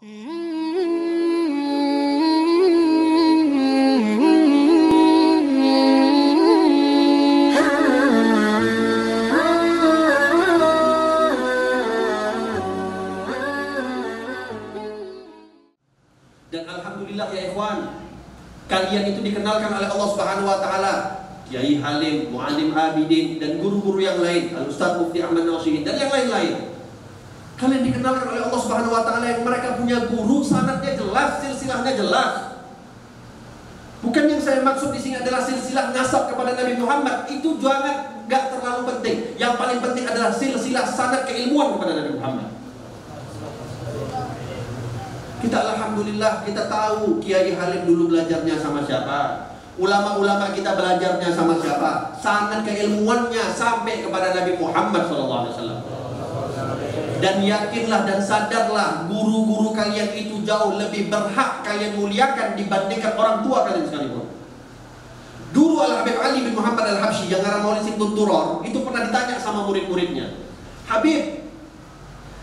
Dan alhamdulillah ya ikhwan, kalian itu dikenalkan oleh Allah Subhanahu wa taala, Kiai Halim, Muallim Abidin dan guru-guru yang lain, Al-Ustaz Mufti Ahmad Nasihin dan yang lain-lain. Kalian dikenalkan oleh Allah Subhanahu wa taala yang mereka punya guru, sanadnya jelas, silsilahnya jelas. Bukan yang saya maksud di sini adalah silsilah nasab kepada Nabi Muhammad, itu jangan, enggak terlalu penting. Yang paling penting adalah silsilah sanad keilmuan kepada Nabi Muhammad. Kita alhamdulillah kita tahu Kiai Halim dulu belajarnya sama siapa, ulama-ulama kita belajarnya sama siapa, sanad keilmuannya sampai kepada Nabi Muhammad SAW. Dan yakinlah dan sadarlah, guru-guru kalian itu jauh lebih berhak kalian muliakan dibandingkan orang tua kalian sekalipun. Dulu Al-Habib Ali bin Muhammad Al-Habsyi yang ngarang Maulid Simtun Turor itu pernah ditanya sama murid-muridnya, Habib,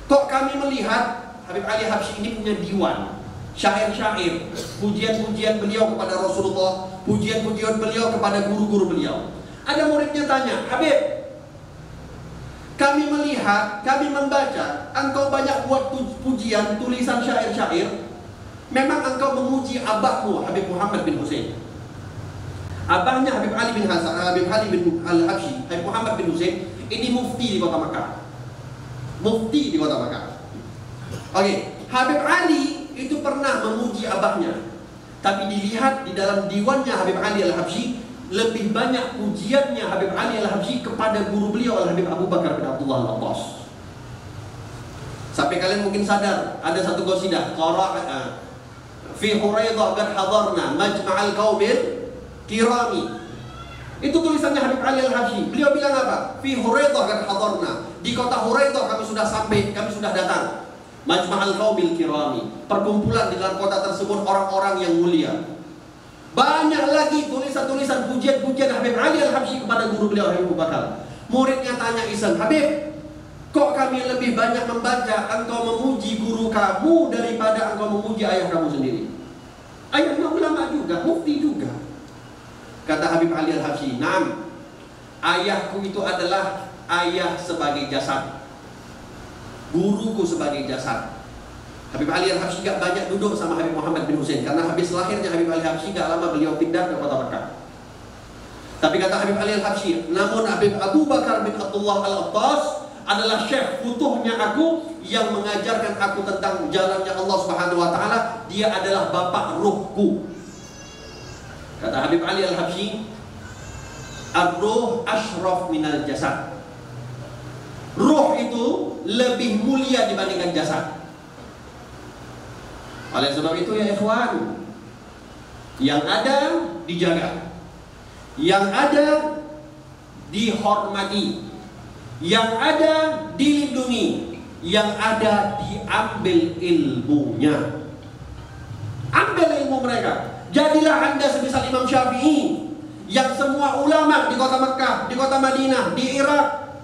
kok kami melihat Habib Ali Habsyi ini punya diwan, syair-syair, pujian-pujian beliau kepada Rasulullah, pujian-pujian beliau kepada guru-guru beliau. Ada muridnya tanya, Habib, kami melihat, kami membaca, engkau banyak buat pujian, tulisan syair-syair. Memang engkau memuji abahmu Habib Muhammad bin Husain. Abahnya Habib Ali bin Hasan, Habib Ali bin Al-Habsyi, Habib Muhammad bin Husain, ini mufti di kota Makkah. Mufti di kota Makkah. Oke, Habib Ali itu pernah memuji abahnya, tapi dilihat di dalam diwannya Habib Ali Al-Habsyi, lebih banyak pujiannya Habib Ali Al-Habsyi kepada guru beliau Al-Habib Abu Bakar bin Abdullah Al-Abbas. Sampai kalian mungkin sadar, ada satu qasidah, fi Huraidah qad hadarna majma'al qaumil kirami. Itu tulisannya Habib Ali Al-Habsyi. Beliau bilang apa? Fi Huraidah qad hadarna. Di kota Huraidah kami sudah sampai, kami sudah datang. Majma'al qaumil kirami, perkumpulan di dalam kota tersebut orang-orang yang mulia. Banyak lagi tulisan-tulisan pujian-pujian Habib Ali Al-Habsyi kepada guru beliau Habib Abu Bakar. Muridnya tanya iseng, Habib, kok kami lebih banyak membaca engkau memuji guru kamu daripada engkau memuji ayah kamu sendiri? Ayahnya ulama juga, mufti juga. Kata Habib Ali Al-Habsyi, "Naam, ayahku itu adalah ayah sebagai jasad, guruku sebagai jasad." Habib Ali Al-Habsyi gak banyak duduk sama Habib Muhammad bin Husain, karena habis lahirnya Habib Ali Al-Habsyi gak lama beliau pindah ke kota Makkah. Tapi kata Habib Ali Al-Habsyi, namun Habib Abu Bakar bin Abdullah Al-Abbas adalah syekh futuhnya aku, yang mengajarkan aku tentang jalannya Allah Subhanahu wa taala. Dia adalah bapak ruhku. Kata Habib Ali Al-Habsyi, ar-ruh asyraf minal jasad. Ruh itu lebih mulia dibandingkan jasad. Oleh sebab itu ya ikhwan, yang ada dijaga, yang ada dihormati, yang ada dilindungi, yang ada diambil ilmunya. Ambil ilmu mereka. Jadilah anda semisal Imam Syafi'i, yang semua ulama di kota Mekah, di kota Madinah, di Irak,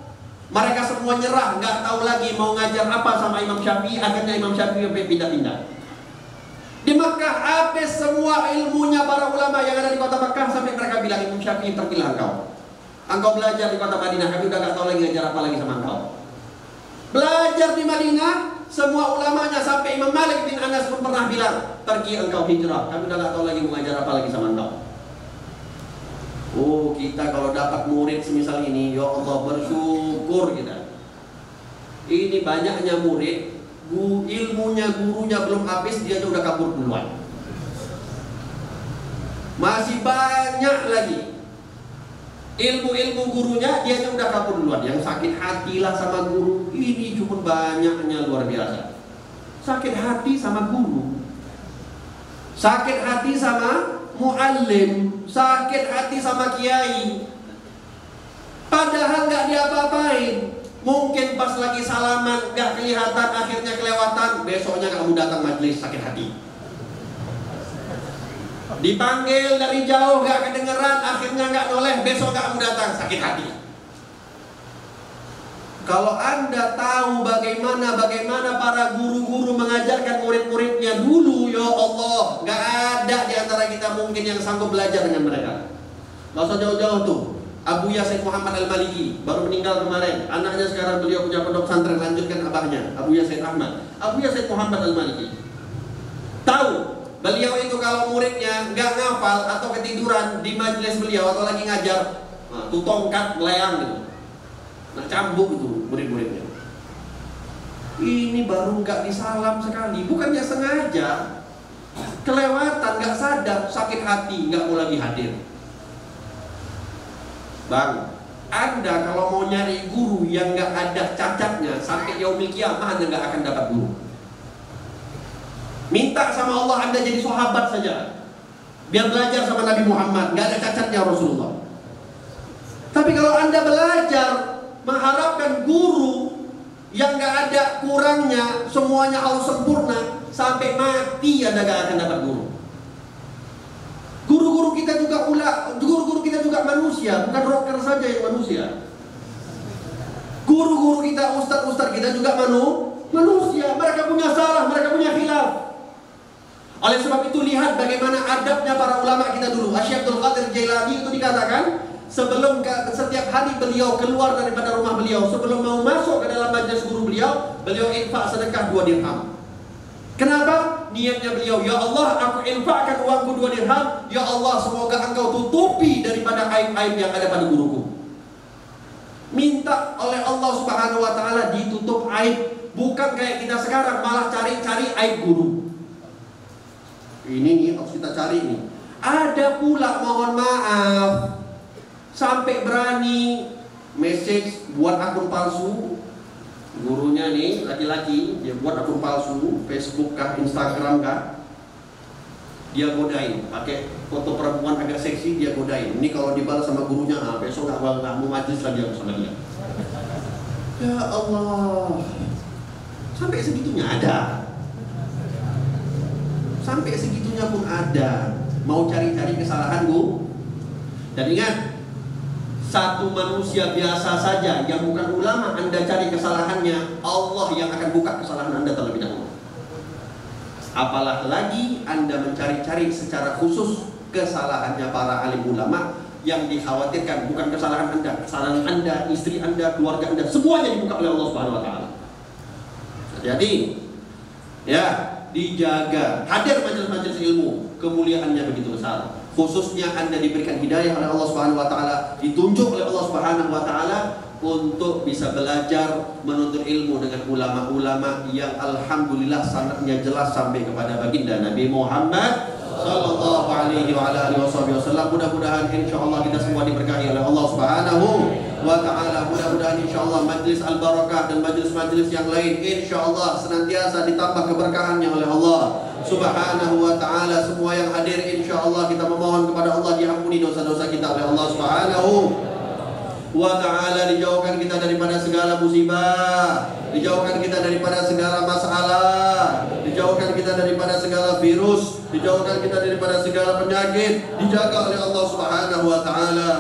mereka semua nyerah, nggak tahu lagi mau ngajar apa sama Imam Syafi'i. Akhirnya Imam Syafi'i pindah-pindah. Di Mekah habis semua ilmunya para ulama yang ada di kota Mekah, sampai mereka bilang, Imam Syafi'i, pergilah engkau. Engkau belajar di kota Madinah, kami udah gak tahu lagi ngajar apa lagi sama engkau. Belajar di Madinah, semua ulamanya, sampai Imam Malik bin Anas pun pernah bilang, pergi engkau hijrah, kami udah gak tahu lagi mau ngajar apa lagi sama engkau. Oh, kita kalau dapat murid semisal ini, ya Allah, bersyukur kita. Ini banyaknya murid, ilmunya gurunya belum habis, dia udah kabur duluan. Masih banyak lagi ilmu-ilmu gurunya, dia udah kabur duluan. Yang sakit hatilah sama guru, ini cuma banyaknya luar biasa. Sakit hati sama guru, sakit hati sama muallim, sakit hati sama kiai, padahal gak diapa-apain. Mungkin pas lagi salaman gak kelihatan, akhirnya kelewatan, besoknya kamu datang majelis sakit hati. Dipanggil dari jauh gak kedengeran, akhirnya gak noleh, besok kamu datang sakit hati. Kalau anda tahu bagaimana para guru-guru mengajarkan murid-murid murid-muridnya dulu, ya Allah, gak ada di antara kita mungkin yang sanggup belajar dengan mereka. Gak usah jauh-jauh tuh. Abuya Said Muhammad Al-Maliki baru meninggal kemarin. Anaknya sekarang beliau punya pondok pesantren, lanjutkan abahnya, Abuya Said Ahmad. Abuya Said Muhammad Al-Maliki tahu beliau itu kalau muridnya nggak ngafal atau ketiduran di majelis beliau atau lagi ngajar, tuh tongkat melayang gitu, nah cambuk itu murid-muridnya. Ini baru nggak disalam sekali, bukannya sengaja, kelewatan, nggak sadar, sakit hati, nggak mau lagi hadir. Bang, Anda kalau mau nyari guru yang nggak ada cacatnya sampai yaumil kiamah, Anda nggak akan dapat guru. Minta sama Allah Anda jadi sahabat saja, biar belajar sama Nabi Muhammad, nggak ada cacatnya Rasulullah. Tapi kalau Anda belajar mengharapkan guru yang nggak ada kurangnya, semuanya harus sempurna, sampai mati Anda nggak akan dapat guru. Guru-guru kita juga manusia, bukan rocker saja yang manusia. Guru-guru kita, ustaz-ustaz kita juga manusia. Mereka punya salah, mereka punya khilaf. Oleh sebab itu lihat bagaimana adabnya para ulama kita dulu. Syekh Abdul Qadir Jailani itu dikatakan, setiap hari beliau keluar daripada rumah beliau, sebelum mau masuk ke dalam majelis guru beliau, beliau infak sedekah 2 dirham. Kenapa? Niatnya beliau, ya Allah, aku infakkan uangku 2 dirham. Ya Allah, semoga engkau tutupi daripada aib-aib yang ada pada guruku. Minta oleh Allah Subhanahu wa ta'ala ditutup aib. Bukan kayak kita sekarang malah cari-cari aib guru. Ini nih harus kita cari nih. Ada pula, mohon maaf, sampai berani message buat akun palsu. Gurunya nih laki-laki, dia buat akun palsu, Facebook kah, Instagram kah, dia godain, pakai foto perempuan agak seksi, dia godain. Ini kalau dibalas sama gurunya, besok nggak mau majlis lagi sama dia. Ya Allah, sampai segitunya ada, sampai segitunya pun ada. Mau cari-cari kesalahan Bu. Dan ingat, satu manusia biasa saja yang bukan ulama, Anda cari kesalahannya, Allah yang akan buka kesalahan Anda terlebih dahulu. Apalagi Anda mencari-cari secara khusus kesalahannya para alim ulama, yang dikhawatirkan bukan kesalahan Anda, istri Anda, keluarga Anda, semuanya dibuka oleh Allah Subhanahu wa taala. Jadi, ya, dijaga. Hadir majelis-majelis ilmu, kemuliaannya begitu besar. Khususnya Anda diberikan hidayah oleh Allah Subhanahu wa taala, ditunjuk oleh Allah Subhanahu wa taala untuk bisa belajar menuntut ilmu dengan ulama-ulama yang alhamdulillah sanadnya jelas sampai kepada baginda Nabi Muhammad sallallahu alaihi wa alihi wasallam. Mudah-mudahan insyaallah kita semua diberkahi oleh Allah Subhanahu wa taala. Mudah-mudahan insyaallah majlis al-barakah dan majlis-majlis yang lain insyaallah senantiasa ditambah keberkahannya oleh Allah Subhanahu wa ta'ala. Semua yang hadir insyaallah kita memohon kepada Allah diampuni dosa-dosa kita oleh Allah Subhanahu wa ta'ala. Dijauhkan kita daripada segala musibah, dijauhkan kita daripada segala masalah, dijauhkan kita daripada segala virus, dijauhkan kita daripada segala penyakit, dijaga oleh Allah Subhanahu wa ta'ala.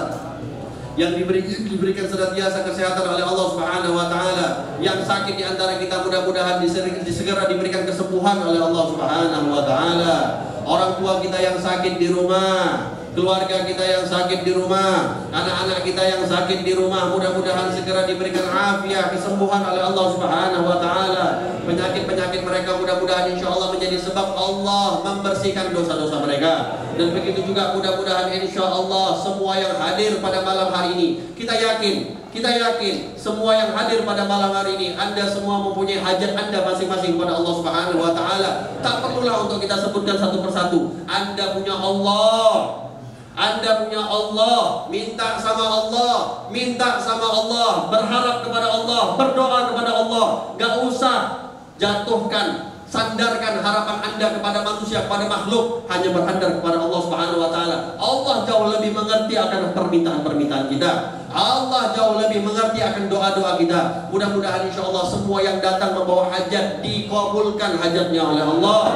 Yang diberikan senantiasa kesehatan oleh Allah Subhanahu wa taala. Yang sakit di antara kita mudah-mudahan segera diberikan kesembuhan oleh Allah Subhanahu wa taala. Orang tua kita yang sakit di rumah, keluarga kita yang sakit di rumah, anak-anak kita yang sakit di rumah, mudah-mudahan segera diberikan afiat, kesembuhan oleh Allah Subhanahu wa taala. Penyakit-penyakit mereka mudah-mudahan insyaallah menjadi sebab Allah membersihkan dosa-dosa mereka. Dan begitu juga mudah-mudahan insyaallah semua yang hadir pada malam hari ini, kita yakin semua yang hadir pada malam hari ini, Anda semua mempunyai hajat Anda masing-masing kepada Allah Subhanahu wa taala. Tak perlulah untuk kita sebutkan satu persatu. Anda punya Allah, minta sama Allah, berharap kepada Allah, berdoa kepada Allah. Gak usah jatuhkan, sandarkan harapan Anda kepada manusia, kepada makhluk, hanya bersandar kepada Allah Subhanahu wa taala. Allah jauh lebih mengerti akan permintaan-permintaan kita. Allah jauh lebih mengerti akan doa-doa kita. Mudah-mudahan insyaallah semua yang datang membawa hajat dikabulkan hajatnya oleh Allah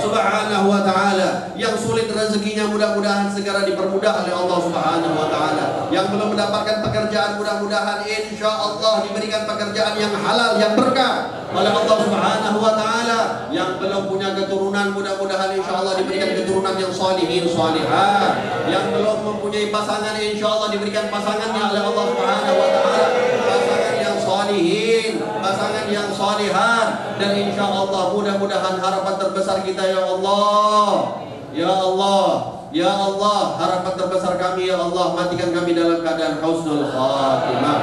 Subhanahu wa ta'ala. Yang sulit rezekinya mudah-mudahan segera dipermudah oleh Allah Subhanahu wa ta'ala. Yang belum mendapatkan pekerjaan mudah-mudahan insya Allah diberikan pekerjaan yang halal, yang berkah oleh Allah Subhanahu wa ta'ala. Yang belum punya keturunan mudah-mudahan insya Allah diberikan keturunan yang salihin salihah. Yang belum mempunyai pasangan insya Allah diberikan pasangannya oleh Allah Subhanahu wa ta'ala, pasangan yang salihin, pasangan yang salihat. Dan insya Allah mudah-mudahan harapan terbesar kita ya Allah, ya Allah, ya Allah, harapan terbesar kami ya Allah, matikan kami dalam keadaan husnul khatimah.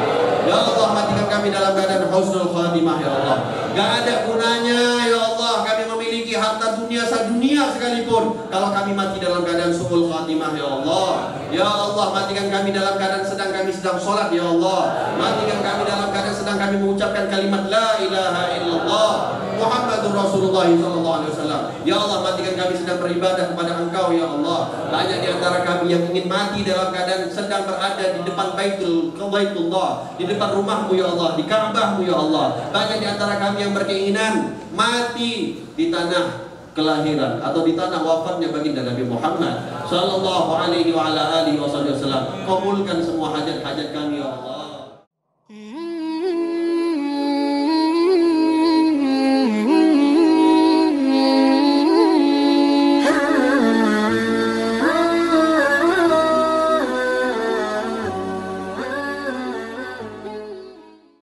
Ya Allah, matikan kami dalam keadaan husnul khatimah ya Allah. Gak ada gunanya ya Allah kami memiliki harta dunia sedunia sekalipun kalau kami mati dalam keadaan su'ul khatimah ya Allah. Ya Allah, matikan kami dalam keadaan kami sedang sholat ya Allah. Matikan kami dalam keadaan sedang kami mengucapkan kalimat la ilaha illallah Muhammadur Rasulullah sallallahu alaihi wasallam. Ya Allah, matikan kami sedang beribadah kepada Engkau ya Allah. Banyak di antara kami yang ingin mati dalam keadaan sedang berada di depan Baitullah, di depan rumahmu ya Allah, di Ka'bahmu ya Allah. Banyak di antara kami yang berkeinginan mati di tanah kelahiran atau di tanah wafatnya baginda Nabi Muhammad sallallahu alaihi wa ala alihi wasallam. Kabulkan semua hajat-hajat kami ya Allah.